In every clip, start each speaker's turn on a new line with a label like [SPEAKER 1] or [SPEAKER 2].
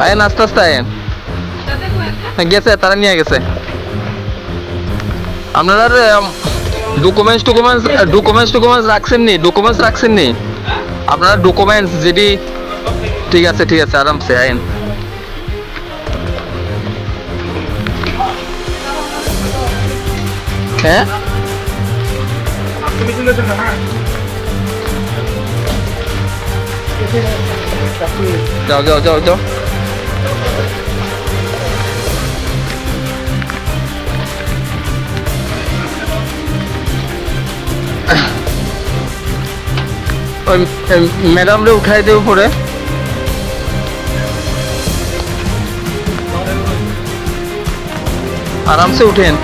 [SPEAKER 1] আয়েন আস্তে আস্তে আয়েন। গেছে, তারা নিয়ে গেছে। আপনারা ডকুমেন্টস রাখছেন নি আপনারা ডকুমেন্টস যেটি? ঠিক আছে আরামসে আইন। হ্যাঁ যাও। ওই ম্যাডামরে উঠাই দেব পরে। আরামসে উঠেন।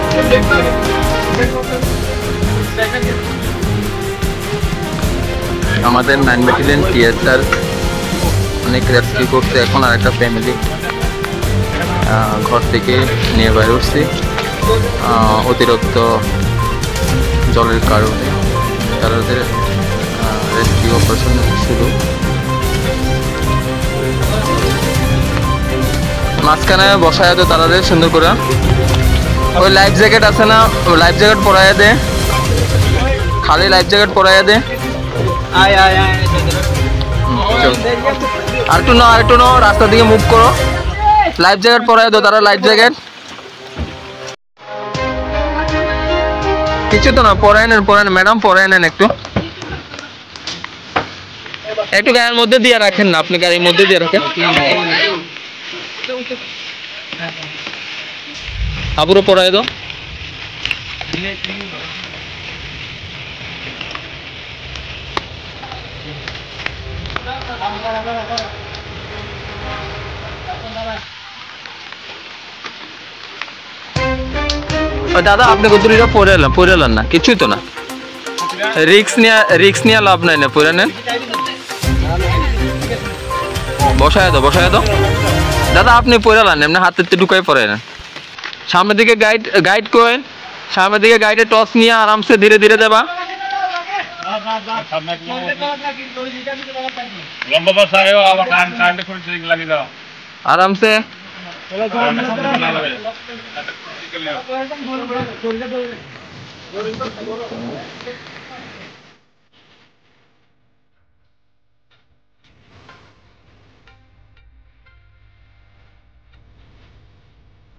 [SPEAKER 1] আমাদের 9 ব্যাটালিয়ন টিএসআর অনেক রেস্কিউ করছে। এখন আর একটা ফ্যামিলি ঘর থেকে নিয়ে বাইরে উঠছি অতিরিক্ত জলের কারণে। তাদের রেস্কিউ অপারেশন শুরু। মাঝখানে বসায় তো তাদের সুন্দর করে। ওই লাইফ জ্যাকেট আছে না, লাইফ জ্যাকেট পরাইয়া দে, খালি লাইফ জ্যাকেট পরাইয়া দে। আরেকটু নাও, রাস্তা দিকে মুভ করো। লাইফ জ্যাকেট পরাইয়া দো তারা, লাইফ জ্যাকেট। কিছু তো না, পরাই নেন ম্যাডাম, পরাই নেন একটু গায়ের মধ্যে দিয়ে রাখেন না, আপনি গাড়ির মধ্যে দিয়ে রাখেন। আবুরও পরাই দাও। দাদা আপনি কতটা পরে এলেন না, কিছুই তো না। রিক্স নিয়ে লাভ নাই না, পরে নেন। বসায় দাও দাদা, আপনি পরে এলেন এমনি হাতে ঢুকাই পরে নেন। সামনের দিকে গাইড করেন, সামনের দিকে গাইডে টস নিয়ে আরামসে ধীরে ধীরে দেবা। আরামসে।